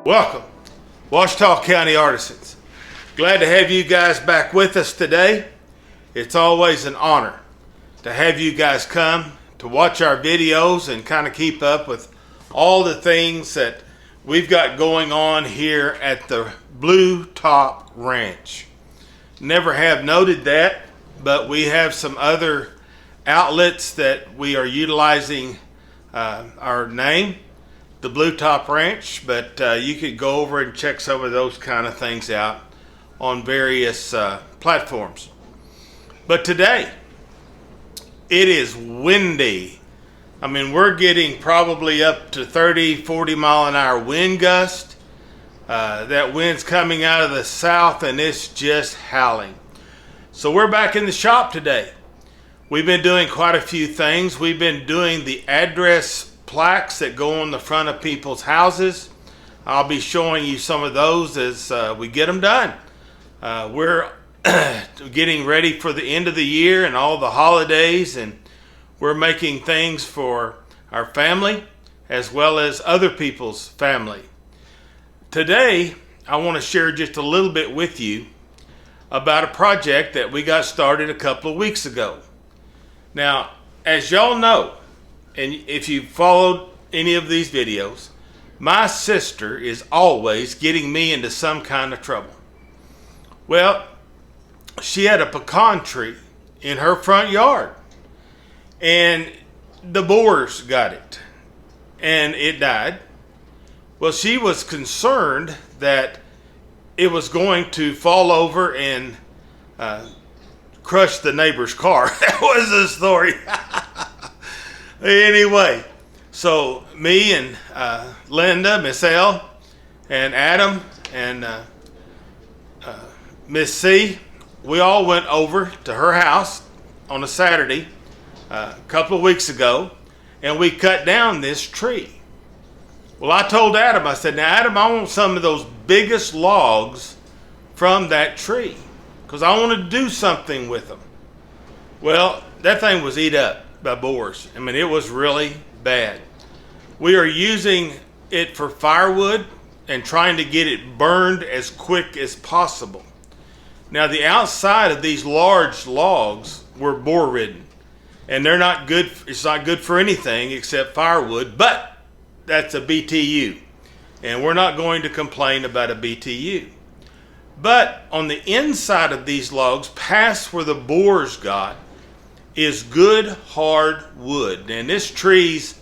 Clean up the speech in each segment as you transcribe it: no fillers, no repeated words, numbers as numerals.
Welcome, Ouachita County Artisans. Glad to have you guys back with us today. It's always an honor to have you guys come to watch our videos and kind of keep up with all the things that we've got going on here at the Blue Top Ranch. Never have noted that, but we have some other outlets that we are utilizing our name, the Blue Top Ranch, but you could go over and check some of those kind of things out on various platforms. But today, it is windy. I mean, we're getting probably up to 30, 40 mile an hour wind gust. That wind's coming out of the south and it's just howling. So we're back in the shop today. We've been doing quite a few things. We've been doing the address plaques that go on the front of people's houses. I'll be showing you some of those as we get them done. We're getting ready for the end of the year and all the holidays, and we're making things for our family as well as other people's family. Today, I want to share just a little bit with you about a project that we got started a couple of weeks ago. Now, as y'all know, and if you followed any of these videos, my sister is always getting me into some kind of trouble. Well, she had a pecan tree in her front yard, and the boars got it, and it died. Well, she was concerned that it was going to fall over and crush the neighbor's car. That was the story. Anyway, so me and Linda, Miss L, and Adam, and Miss C, we all went over to her house on a Saturday a couple of weeks ago, and we cut down this tree. Well, I told Adam, I said, now Adam, I want some of those biggest logs from that tree because I want to do something with them. Well, that thing was eat up by boars. I mean, it was really bad. We are using it for firewood and trying to get it burned as quick as possible. Now, the outside of these large logs were boar ridden, and they're not good. It's not good for anything except firewood, but that's a BTU, and we're not going to complain about a BTU. But on the inside of these logs, past where the boars got, is good hard wood. And this tree's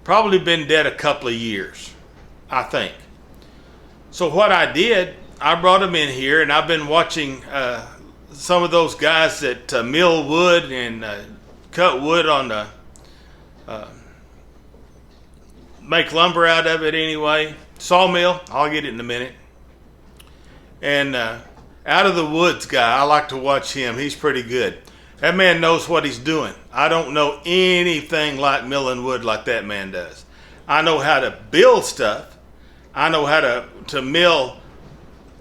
probably been dead a couple of years, I think. So what I did, I brought them in here, and I've been watching some of those guys that mill wood and cut wood on the make lumber out of it anyway. Sawmill, I'll get it in a minute. And Out of the Woods guy, I like to watch him. He's pretty good. That man knows what he's doing. I don't know anything like milling wood like that man does. I know how to build stuff. I know how to mill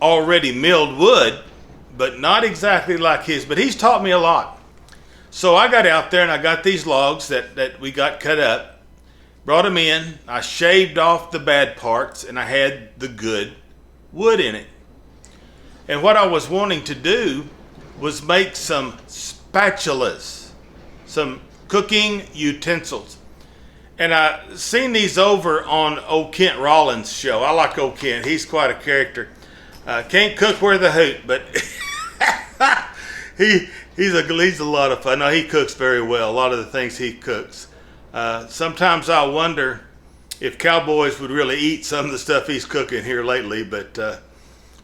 already milled wood, but not exactly like his. But he's taught me a lot. So I got out there and I got these logs that we got cut up, brought them in. I shaved off the bad parts and I had the good wood in it. And what I was wanting to do was make some spatulas, some cooking utensils. And I seen these over on old Kent Rollins' show. I like old Kent. He's quite a character. Can't cook worth a hoot, but he's a lot of fun. No, he cooks very well. A lot of the things he cooks. Sometimes I wonder if cowboys would really eat some of the stuff he's cooking here lately, but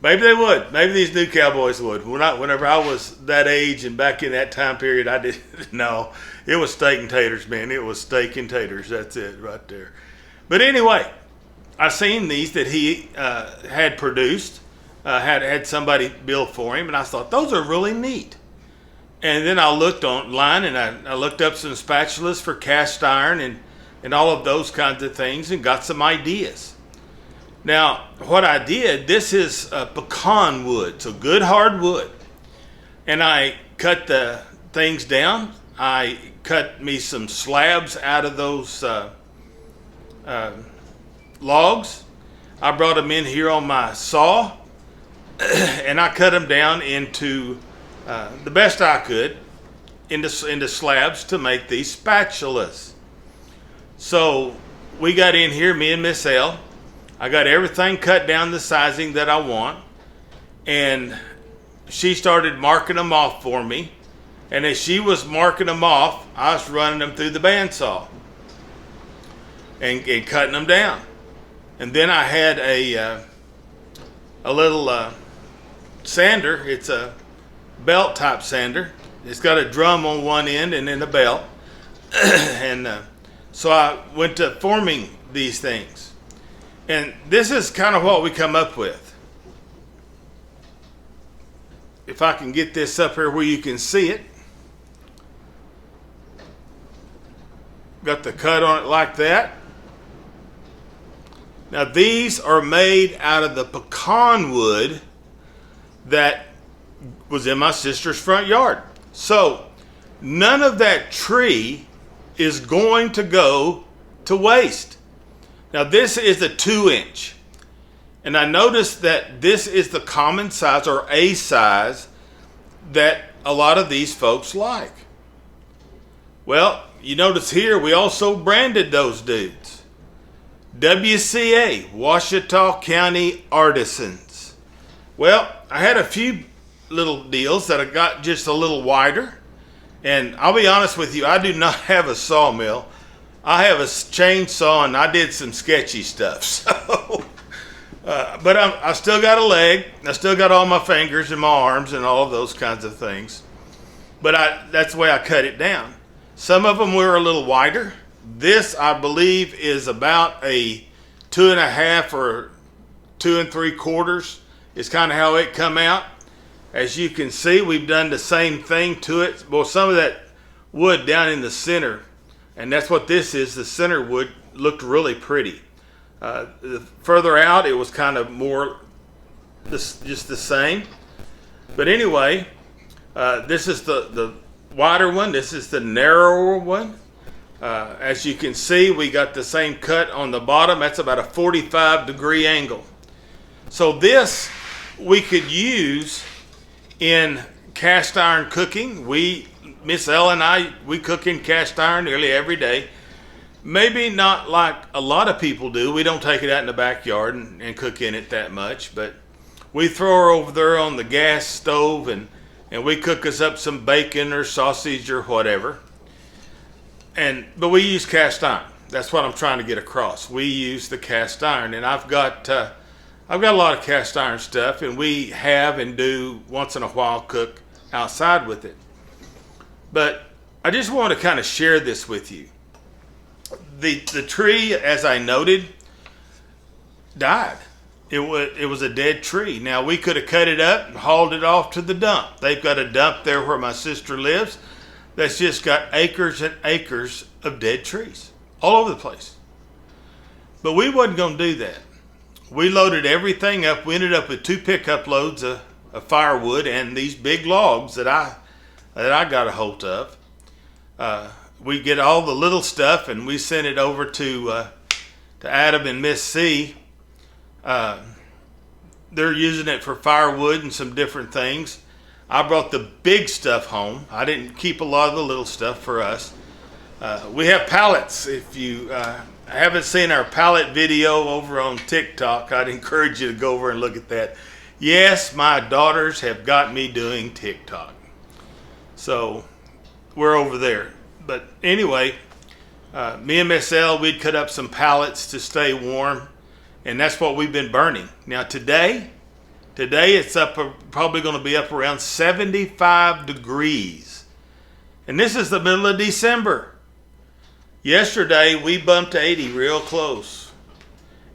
maybe they would. Maybe these new cowboys would. Whenever I was that age and back in that time period, I didn't know. It was steak and taters, man. It was steak and taters. That's it right there. But anyway, I seen these that he had produced, had somebody build for him, and I thought, those are really neat. And then I looked online and I looked up some spatulas for cast iron and all of those kinds of things and got some ideas. Now, what I did, this is pecan wood, so good hard wood. And I cut the things down. I cut me some slabs out of those logs. I brought them in here on my saw and I cut them down into the best I could into slabs to make these spatulas. So we got in here, me and Miss L. I got everything cut down the sizing that I want, and she started marking them off for me. And as she was marking them off, I was running them through the bandsaw and cutting them down. And then I had a little sander. It's a belt type sander. It's got a drum on one end and then a belt. And so I went to forming these things. And this is kind of what we come up with. If I can get this up here where you can see it. Got the cut on it like that. Now these are made out of the pecan wood that was in my sister's front yard. So none of that tree is going to go to waste. Now this is a 2-inch. And I noticed that this is the common size or A size that a lot of these folks like. Well, you notice here we also branded those dudes. WCA, Ouachita County Artisans. Well, I had a few little deals that I got just a little wider. And I'll be honest with you, I do not have a sawmill. I have a chainsaw and I did some sketchy stuff. So, but I still got a leg. I still got all my fingers and my arms and all of those kinds of things. But that's the way I cut it down. Some of them were a little wider. This, I believe, is about a 2.5 or 2 3/4 is kind of how it come out. As you can see, we've done the same thing to it. Well, some of that wood down in the center, and that's what this is. The center wood looked really pretty. Further out, it was kind of more just the same. But anyway, this is the wider one. This is the narrower one. As you can see, we got the same cut on the bottom. That's about a 45-degree angle. So this we could use in cast iron cooking. Miss L and I, we cook in cast iron nearly every day. Maybe not like a lot of people do. We don't take it out in the backyard and cook in it that much, but we throw her over there on the gas stove and we cook us up some bacon or sausage or whatever. But we use cast iron. That's what I'm trying to get across. We use the cast iron, and I've got a lot of cast iron stuff, and we have and do once in a while cook outside with it. But I just want to kind of share this with you. The tree, as I noted, died. It was a dead tree. Now we could have cut it up and hauled it off to the dump. They've got a dump there where my sister lives that's just got acres and acres of dead trees all over the place. But we wasn't going to do that. We loaded everything up. We ended up with 2 pickup loads of firewood and these big logs that I got a hold of. We get all the little stuff and we sent it over to Adam and Miss C. They're using it for firewood and some different things. I brought the big stuff home. I didn't keep a lot of the little stuff for us. We have pallets. If you haven't seen our pallet video over on TikTok, I'd encourage you to go over and look at that. Yes, my daughters have got me doing TikTok. So we're over there. But anyway, me and Miss L, we'd cut up some pallets to stay warm. And that's what we've been burning. Now today it's probably going to be up around 75 degrees. And this is the middle of December. Yesterday we bumped 80 real close.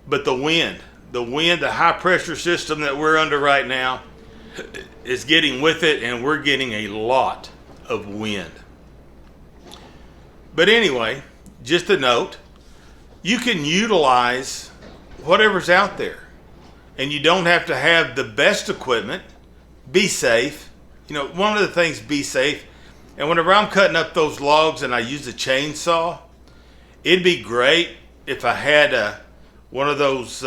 But the wind, the high pressure system that we're under right now is getting with it, and we're getting a lot of wind. But anyway, just a note, you can utilize whatever's out there. And you don't have to have the best equipment. Be safe. You know, one of the things, be safe. And whenever I'm cutting up those logs and I use a chainsaw, it'd be great if I had one of those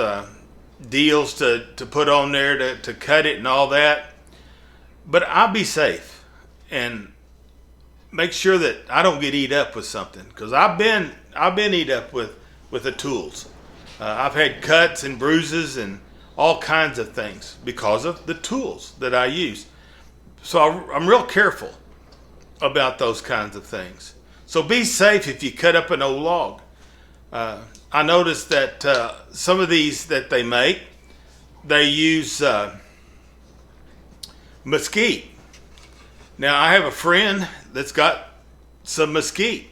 deals to put on there to cut it and all that. But I'll be safe and make sure that I don't get eat up with something, because I've been eat up with the tools. I've had cuts and bruises and all kinds of things because of the tools that I use. So I'm real careful about those kinds of things. So be safe if you cut up an old log. I noticed that some of these that they make, they use mesquite. Now I have a friend that's got some mesquite,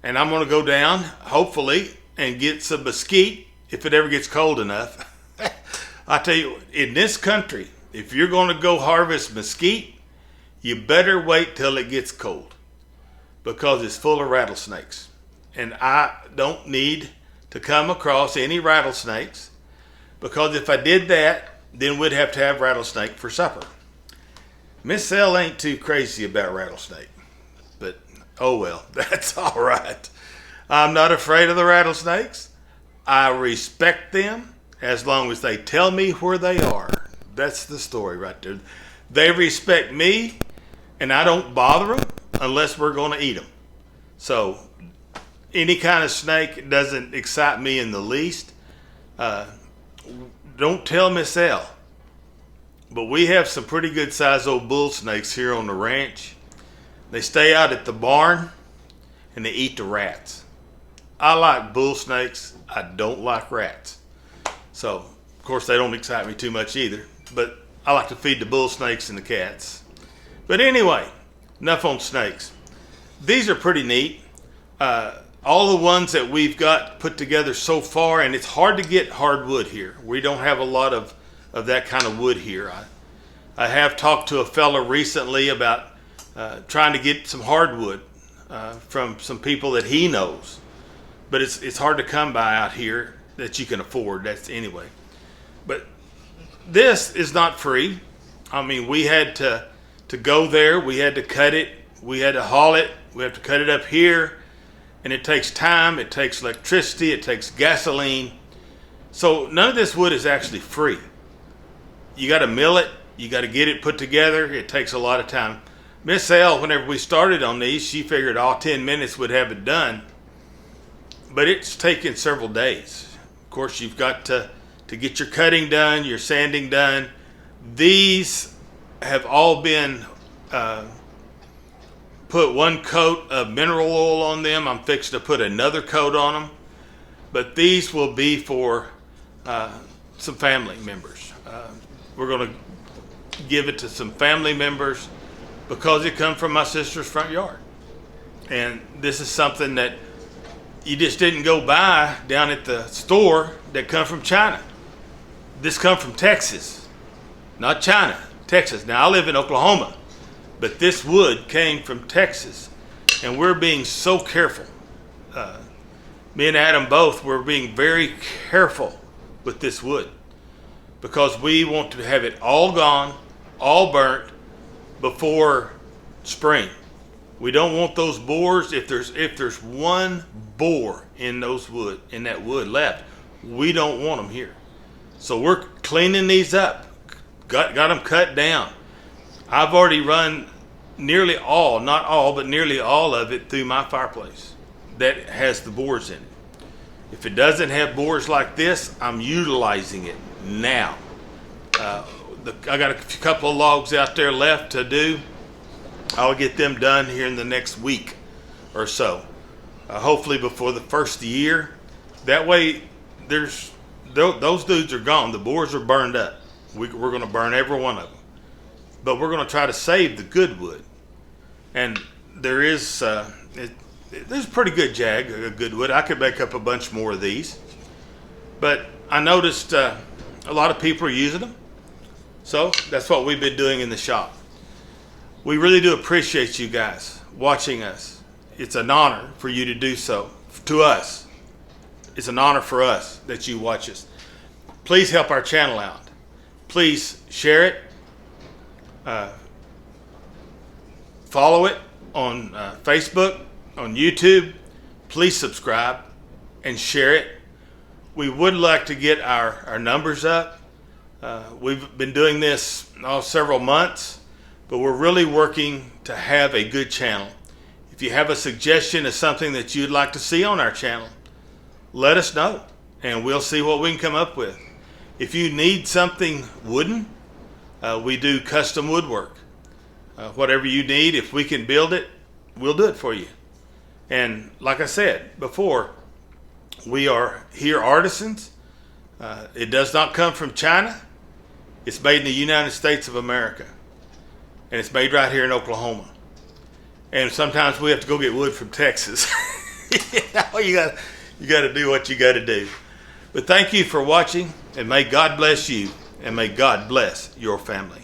and I'm going to go down, hopefully, and get some mesquite if it ever gets cold enough. I tell you, in this country, if you're going to go harvest mesquite, you better wait till it gets cold, because it's full of rattlesnakes. And I don't need to come across any rattlesnakes, because if I did that, then we'd have to have rattlesnake for supper. Miss L ain't too crazy about rattlesnake, but oh well, that's all right. I'm not afraid of the rattlesnakes. I respect them as long as they tell me where they are. That's the story right there. They respect me, and I don't bother them unless we're going to eat them. So any kind of snake doesn't excite me in the least. Don't tell Miss L. But we have some pretty good sized old bull snakes here on the ranch. They stay out at the barn and they eat the rats. I like bull snakes. I don't like rats. So, of course, they don't excite me too much either. But I like to feed the bull snakes and the cats. But anyway, enough on snakes. These are pretty neat. All the ones that we've got put together so far, and it's hard to get hardwood here. We don't have a lot of that kind of wood here. I have talked to a fella recently about trying to get some hardwood from some people that he knows, but it's hard to come by out here that you can afford. That's anyway. But this is not free. I mean, we had to go there. We had to cut it. We had to haul it. We have to cut it up here, and it takes time. It takes electricity. It takes gasoline. So none of this wood is actually free. You got to mill it. You got to get it put together. It takes a lot of time. Miss L, whenever we started on these, she figured all 10 minutes would have it done. But it's taken several days. Of course, you've got to get your cutting done, your sanding done. These have all been put one coat of mineral oil on them. I'm fixing to put another coat on them. But these will be for some family members. We're going to give it to some family members because it comes from my sister's front yard. And this is something that you just didn't go buy down at the store that come from China. This come from Texas, not China, Texas. Now I live in Oklahoma, but this wood came from Texas, and we're being so careful. Me and Adam both, we're being very careful with this wood, because we want to have it all gone, all burnt before spring. We don't want those borers. If there's one bore in that wood left, we don't want them here. So we're cleaning these up. Got them cut down. I've already run nearly all, not all, but nearly all of it through my fireplace that has the bores in it. If it doesn't have bores like this, I'm utilizing it now. I got a couple of logs out there left to do. I'll get them done here in the next week or so. Hopefully before the first of the year. That way, those dudes are gone. The bores are burned up. We're going to burn every one of them. But we're going to try to save the good wood. And there is there's a pretty good jag, a good wood. I could make up a bunch more of these. But I noticed a lot of people are using them. So that's what we've been doing in the shop. We really do appreciate you guys watching us. It's an honor for you to do so. To us, it's an honor for us that you watch us. Please help our channel out. Please share it. Follow it on Facebook, on YouTube. Please subscribe and share it. we would like to get our numbers up. We've been doing this several months, but we're really working to have a good channel. If you have a suggestion of something that you'd like to see on our channel, let us know and we'll see what we can come up with. If you need something wooden, we do custom woodwork. Whatever you need, if we can build it, we'll do it for you. And like I said before, we are here artisans. It does not come from China. It's made in the United States of America. And it's made right here in Oklahoma. And sometimes we have to go get wood from Texas. You got to do what you got to do. But thank you for watching, and may God bless you, and may God bless your family.